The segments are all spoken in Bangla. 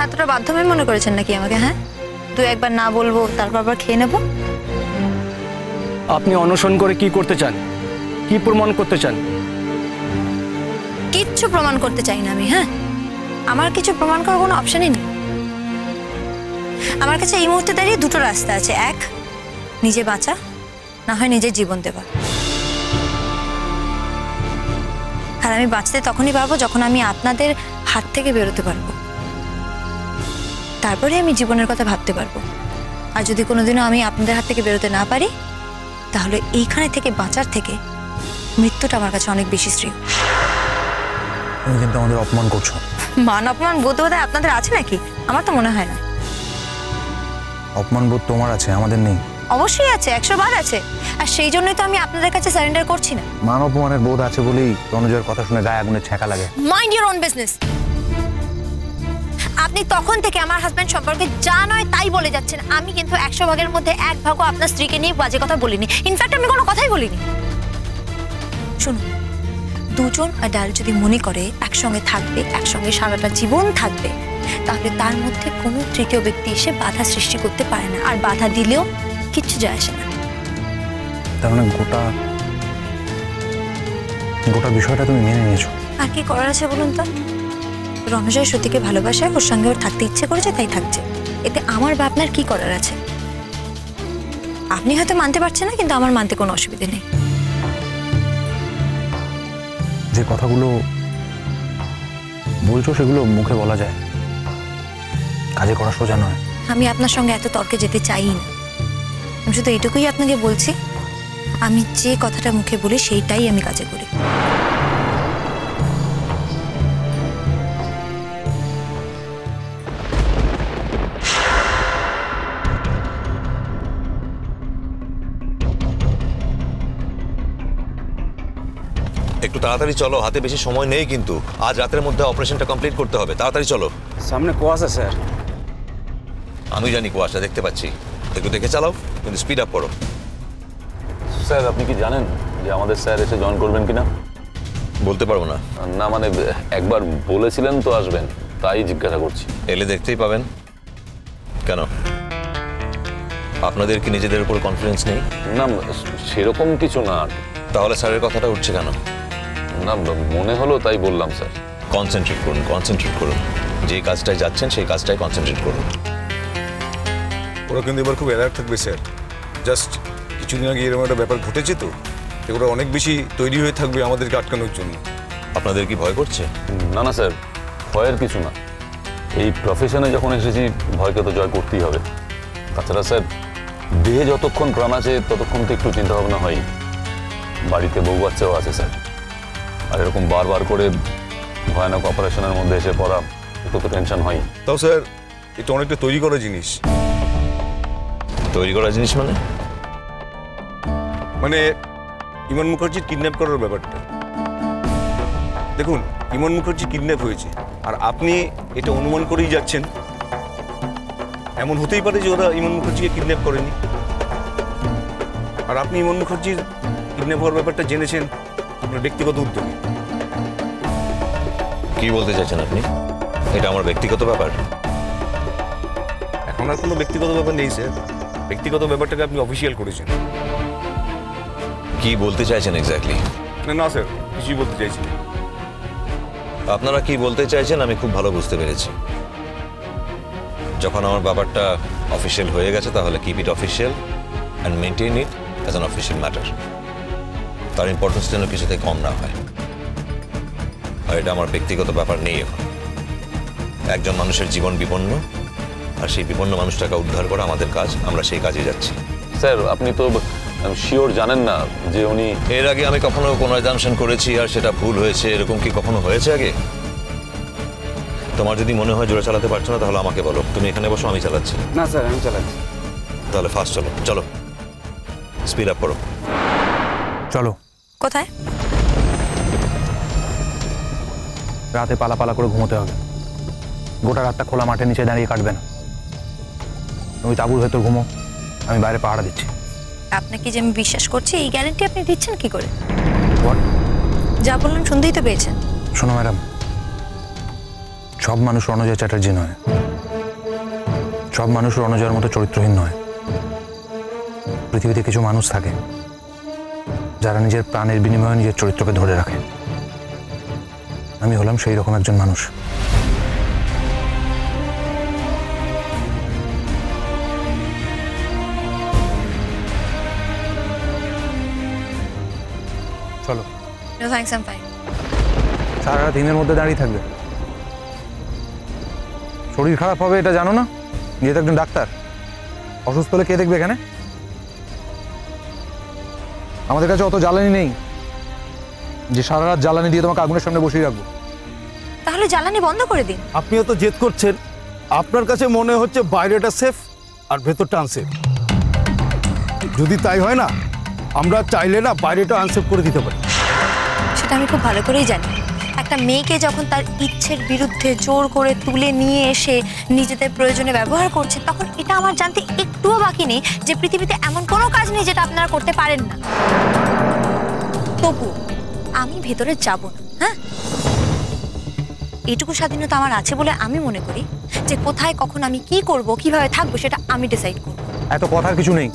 এতটা বাধ্যমে মনে করেছেন নাকি আমাকে? হ্যাঁ, তুই একবার না বলবো তারপর আবার খেয়ে নেব। আপনি অনশন করে কি করতে চান? কি প্রমাণ করতে চান? কিচ্ছু প্রমাণ করতে চাই না আমি। হ্যাঁ, আমার কিছু প্রমাণ করার কোনো অপশনই নেই। আমার কাছে এই মুহূর্তে দাঁড়িয়ে দুটো রাস্তা আছে, এক নিজে বাঁচা, না হয় নিজের জীবন দেওয়া। আর আমি বাঁচতে তখনই পারবো যখন আমি আপনাদের হাত থেকে বেরোতে পারবো, তারপরে আমি জীবনের কথা ভাবতে পারবো। আর যদি কোনোদিনও আমি আপনাদের হাত থেকে বেরোতে না পারি, তাহলে এইখানে থেকে বাঁচার থেকে মৃত্যুটা আমার কাছে অনেক বেশি শ্রেয়। তুমি কিন্তু আমাদের অপমান করছো। মান অপমান বোধ বোধহয় আপনাদের আছে নাকি? আমার তো মনে হয় না। অপমান বোধ তোমার আছে, আমাদের নেই। অবশ্যই আছে, 100 বার আছে। আর সেই জন্যই তো আমি আপনাদের কাছে সারেন্ডার করছি না। মান অপমানের বোধ আছে বলেই রণজয়ের কথা শুনে গায়ে আগুনের ছ্যাঁকা লাগে। Mind your own business. আপনি তখন থেকে আমার হাজবেন্ড সম্পর্কে যা নয় তাই বলে যাচ্ছেন। আমি কিন্তু 100 ভাগের মধ্যে 1 ভাগও আপনার স্ত্রীকে নিয়ে বাজে কথা বলিনি। ইনফ্যাক্ট আমি কোনো কথাই বলিনি। শুনুন, দুজন অ্যাডাল্ট যদি মনে করে একসঙ্গে থাকবে, একসঙ্গে সারাটা জীবন থাকবে, তাহলে তার মধ্যে কোনো তৃতীয় ব্যক্তি এসে বাধা সৃষ্টি করতে পারে না। আর বাধা দিলেও কিচ্ছু যায় আসে না। তার মানে গোটা বিষয়টা তুমি মেনে নিয়েছো। আর কি করার আছে বলুন তো? রণজয় সত্যিকে ভালোবাসায়, ওর সঙ্গে ওর থাকতে ইচ্ছে করেছে, তাই থাকছে। এতে আমার বা আপনার কি করার আছে? আপনি হয়তো মানতে পারছেন না, কিন্তু আমার মানতে কোনো অসুবিধা নেই। যে কথাগুলো বলছো সেগুলো মুখে বলা যায়, কাজে করা সোজা নয়। আমি আপনার সঙ্গে এত তর্কে যেতে চাই না। আমি শুধু এইটুকুই আপনাকে বলছি, আমি যে কথাটা মুখে বলি সেইটাই আমি কাজে করি। একটু তাড়াতাড়ি চলো, হাতে বেশি সময় নেই কিন্তু। আজ রাতের মধ্যে অপারেশনটা কমপ্লিট করতে হবে। তাড়াতাড়ি চলো। সামনে কুয়াশা স্যার। আমি জানি কুয়াশা, দেখতে পাচ্ছি। একটু দেখে চালাও, কিন্তু স্পিড আপ করো। স্যার, আপনি কি জানেন যে আমাদের স্যার এসে জয়েন করবেন কিনা? বলতে পারবো না। না মানে একবার বলেছিলেন তো আসবেন, তাই জিজ্ঞাসা করছি। এলে দেখতেই পাবেন। কেন, আপনাদের কি নিজেদের উপর কনফিডেন্স নেই? না সেরকম কিছু না। তাহলে স্যারের কথাটা উঠছে কেন? না মনে হলো তাই বললাম স্যার। কনসেন্ট্রেট করুন, কনসেন্ট্রেট করুন। যে কাজটায় যাচ্ছেন সেই কাজটায় কনসেন্ট্রেট করুন। ওরা কিন্তু এবার খুব অ্যালার্ট থাকবে স্যার। জাস্ট কিছুদিন আগে এরকম একটা ব্যাপার ঘটেছে তো, ওরা অনেক বেশি তৈরি হয়ে থাকবে আমাদেরকে আটকানোর জন্য। আপনাদের কি ভয় করছে? না না স্যার, ভয়ের কিছু না। এই প্রফেশনে যখন এসেছি ভয়কে তো জয় করতেই হবে। তাছাড়া স্যার, দেহে যতক্ষণ প্রাণ আছে ততক্ষণ তো একটু চিন্তাভাবনা হয়। বাড়িতে বউ বাচ্চাও আছে স্যার। আর এরকম বারবার করে ভয়ানক অপারেশনের মধ্যে এসে পড়া, একটু তো টেনশন হয়। তাও স্যার, এটা অনেকটা তৈরি করা জিনিস। তৈরি করা জিনিস মানে? মানে ইমন মুখার্জির কিডন্যাপ করার ব্যাপারটা। দেখুন, ইমন মুখার্জি কিডন্যাপ হয়েছে, আর আপনি এটা অনুমান করেই যাচ্ছেন। এমন হতেই পারে যে ওরা ইমন মুখার্জিকে কিডন্যাপ করেনি, আর আপনি ইমন মুখার্জির কিডন্যাপ হওয়ার ব্যাপারটা জেনেছেন আপনার ব্যক্তিগত উদ্যোগে। কি বলতে চাইছেন আপনি? এটা আমার ব্যক্তিগত ব্যাপার। এখন আর কোনো ব্যক্তিগত ব্যাপার নেই স্যার। ব্যক্তিগত ব্যাপারটাকে আপনি অফিসিয়াল করেছেন। কি বলতে চাইছেন এক্স্যাক্টলি? না স্যার, কিছুই বলতে চাইছি না। আপনারা কি বলতে চাইছেন আমি খুব ভালো বুঝতে পেরেছি। যখন আমার ব্যাপারটা অফিসিয়াল হয়ে গেছে, তাহলে keep it official and maintain it as an official matter. তার ইম্পর্টেন্স যেন কিছুতে কম না হয়। আর এটা আমার ব্যক্তিগত ব্যাপার নেই। এখন একজন মানুষের জীবন বিপন্ন, আর সেই বিপন্ন মানুষটাকে উদ্ধার করা আমাদের কাজ। আমরা সেই কাজে যাচ্ছি। স্যার, আপনি তো শিওর জানেন না যে উনি... এর আগে আমি কখনো কোনো অ্যাজাম্পশন করেছি আর সেটা ভুল হয়েছে, এরকম কি কখনো হয়েছে আগে? তোমার যদি মনে হয় জোরে চালাতে পারছো না, তাহলে আমাকে বলো। তুমি এখানে বসো, আমি চালাচ্ছি। না স্যার, আমি চালাচ্ছি। তাহলে ফাস্ট চলো, চলো স্পিড আপ করো। চলো। কোথায়? রাতে পালা করে ঘুমোতে হবে। গোটা রাতটা খোলা মাঠের নিচে দাঁড়িয়ে কাটবে না। তুমি তাঁবুর ভেতর ঘুমো, আমি বাইরে পাহারা দিচ্ছি। আপনাকে যে আমি বিশ্বাস করছি, এই গ্যারান্টি আপনি দিচ্ছেন কি করে? হোয়াট? যা বললাম শুনতেই তো পেয়েছেন। শোনো ম্যাডাম, সব মানুষ রণজয় চ্যাটার্জি নয়। সব মানুষ রণজয়ের মতো চরিত্রহীন নয়। পৃথিবীতে কিছু মানুষ থাকে যারা নিজের প্রাণের বিনিময়ে নিজের চরিত্রকে ধরে রাখে। আমি হলাম সেই রকম একজন মানুষ। চলো। No thanks, I am fine. সারা রাত হিমের মধ্যে দাঁড়িয়ে থাকবে? শরীর খারাপ হবে এটা জানো না? গিয়ে তো একজন ডাক্তার। অসুস্থ হলে কে দেখবে এখানে? আমাদের কাছে অত জ্বালানি নেই যে সারা রাত জ্বালানি দিয়ে তোমাকে আগুনের সামনে বসিয়ে রাখবো। তাহলে জ্বালানি বন্ধ করে দিন। আপনিও তো জেদ করছেন। আপনার কাছে মনে হচ্ছে বাইরেটা সেফ আর ভেতরটা আনসেফ। যদি তাই হয় না, আমরা চাইলে না বাইরেটা আনসেফ করে দিতে পারি। সেটা আমি খুব ভালো করেই জানি। একটা মেয়েকে যখন তার ইচ্ছের বিরুদ্ধে জোর করে তুলে নিয়ে এসে নিজেদের প্রয়োজনে ব্যবহার করছে, তখন এটা আমার জানতে একটুও বাকি নেই যে পৃথিবীতে এমন কোনো কাজ নেই যেটা আপনারা করতে পারেন না। তবু আমি ভেতরে যাব না। হ্যাঁ, এইটুকু স্বাধীনতা আমার আছে বলে আমি মনে করি যে কোথায় কখন আমি কি করব, কিভাবে থাকবো সেটা আমি ডিসাইড করব। এত কথার কিছু নেই।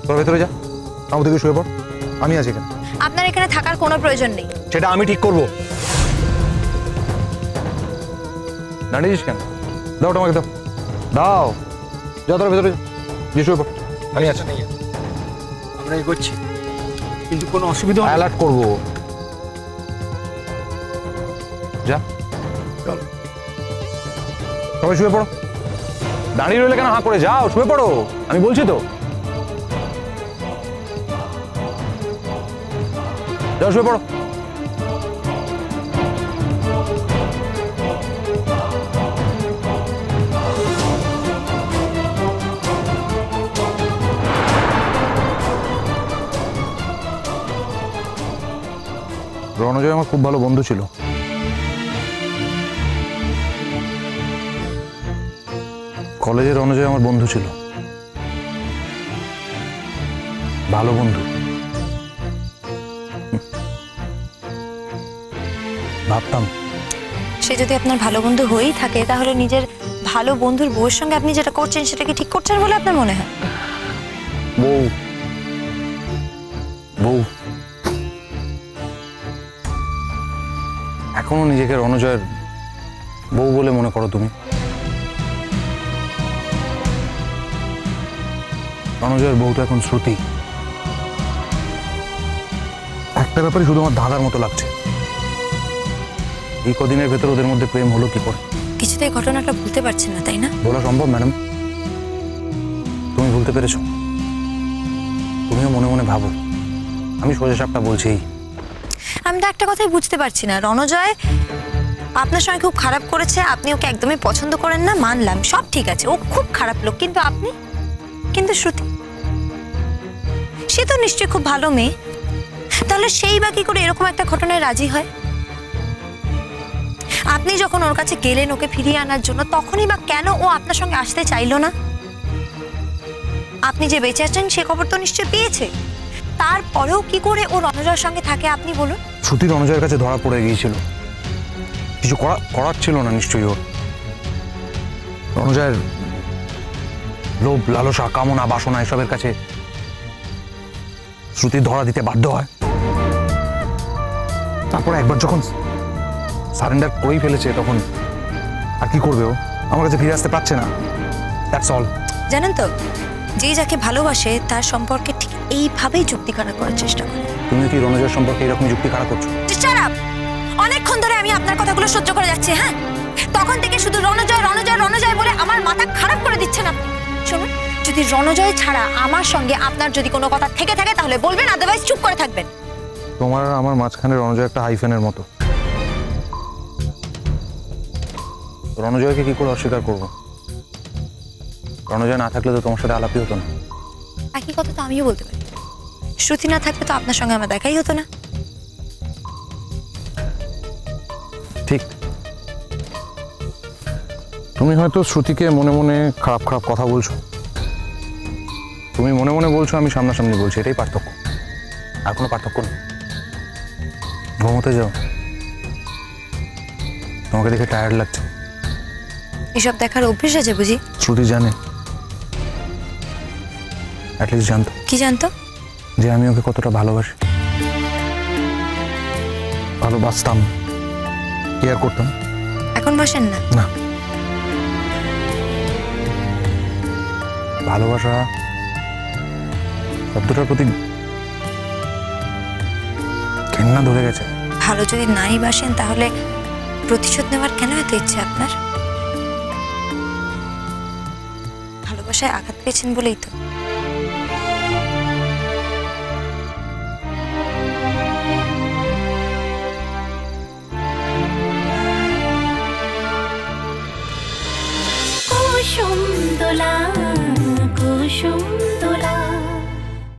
তোর ভেতরে যা, আমার থেকে শুয়ে পড়। আমি আছি এখানে। আপনার এখানে থাকার কোনো প্রয়োজন নেই। সেটা আমি ঠিক করবো। দাঁড়িয়েছিস কেন? দাও ওটা আমাকে, দাও দাও। যা তোর ভেতরে গিয়ে শুয়ে পড়। আমি আছি। আমরা এগোচ্ছি, কিন্তু কোনো অসুবিধা হয় অ্যালার্ট করবো। যা চল। সবাই শুয়ে পড়ো। দাঁড়িয়ে রইলে কেন? হাঁ করে যাও, শুয়ে পড়ো। আমি বলছি তো, যাও শুয়ে পড়ো। রণজয় আমার খুব ভালো বন্ধু ছিল। কলেজে রণজয় আমার বন্ধু ছিল, ভালো বন্ধু। ভাবতাম সে যদি আপনার ভালো বন্ধু হয়েই থাকে, তাহলে নিজের ভালো বন্ধুর বউয়ের সঙ্গে আপনি যেটা করছেন সেটা কি ঠিক করছেন বলে আপনার মনে হয়? বউ বউ এখনো নিজেকে রণজয়ের বউ বলে মনে করো তুমি? রণজয়ের বউ তো এখন শ্রুতি। একটা ব্যাপারে শুধু আমার ধাঁধার মতো লাগছে, এই কদিনের ভেতর ওদের মধ্যে প্রেম হলো কি করে? কিছুতেই ঘটনাটা ভুলতে পারছেন না, তাই না? বলা সম্ভব ম্যাডাম? তুমি ভুলতে পেরেছো? তুমিও মনে মনে ভাবো, আমি সোজা সাপটা বলছি। আমি তো একটা কথাই বুঝতে পারছি না, রণজয় আপনার সঙ্গে খুব খারাপ করেছে, আপনি ওকে একদমই পছন্দ করেন না, মানলাম, সব ঠিক আছে, ও খুব খারাপ লোক, কিন্তু আপনি, কিন্তু শ্রুতি সে তো নিশ্চয়ই খুব ভালো মেয়ে, তাহলে সেই বা কি করে এরকম একটা ঘটনায় রাজি হয়? আপনি যখন ওর কাছে গেলেন ওকে ফিরিয়ে আনার জন্য, তখনই বা কেন ও আপনার সঙ্গে আসতে চাইলো না? আপনি যে বেঁচে আছেন সে খবর তো নিশ্চয়ই পেয়েছে, তারপরেও কি করে ও রণজয়ের সঙ্গে থাকে আপনি বলুন? শ্রুতি রণজয়ের কাছে ধরা পড়ে গিয়েছিল, কিছু করার ছিল না নিশ্চয়ই ওর। রণজয়ের লোভ, লালসা, কামনা, বাসনা এসবের কাছে শ্রুতি ধরা দিতে বাধ্য হয়। তারপর একবার যখন সারেন্ডার করেই ফেলেছে, তখন আর কি করবে ও? আমার কাছে ফিরে আসতে পারছে না, দ্যাটস অল। জানেন তো, যে যাকে ভালোবাসে তার সম্পর্কে ঠিক এইভাবেই যুক্তি খাড়া করার চেষ্টা করে। তুমি কি রণজয়ের সম্পর্কে এরকম যুক্তি খাড়া করছো? অনেকক্ষণ ধরে আমি আপনার কথাগুলো সহ্য করে যাচ্ছি। হ্যাঁ, তখন থেকে শুধু রণজয় রণজয় রণজয় বলে আমার মাথা খারাপ করে দিচ্ছেন আপনি। শুনুন, যদি রণজয় ছাড়া আমার সঙ্গে আপনার যদি কোনো কথা থেকে থাকে তাহলে বলবেন, আদারওয়াইজ চুপ করে থাকবেন। তোমার আর আমার মাঝখানে রণজয় একটা হাইফেনের মতো। রণজয়কে কি করে অস্বীকার করবো? রণজয় না থাকলে তো তোমার সাথে আলাপই হতো না। একই কথা তো আমিও বলতে পারি, শ্রুতি না থাকলে তো আপনার সঙ্গে আমার দেখাই হতো না। ঠিক, তুমি হয়তো শ্রুতিকে মনে মনে খারাপ খারাপ কথা বলছো, তুমি মনে মনে বলছো, আমি সামনাসামনি বলছি, এটাই পার্থক্য, আর কোনো পার্থক্য নেই। ঘুমোতে যাও, তোমাকে দেখে টায়ার্ড লাগছে। এসব দেখার অভ্যেস আছে বুঝি? শ্রুতি জানে, অ্যাটলিস্ট জানতো কি জানতো? যে আমি ওকে কতটা ভালোবাসি, ভালোবাসতাম, কেয়ার করতাম। এখন বাসেন না? না, ভালোবাসা শব্দটার প্রতি ঘেন্না ধরে গেছে। ভালো যদি নাই বাসেন তাহলে প্রতিশোধ নেওয়ার কেন এত ইচ্ছে আপনার? ভালোবাসায় আঘাত পেয়েছেন বলেই তো।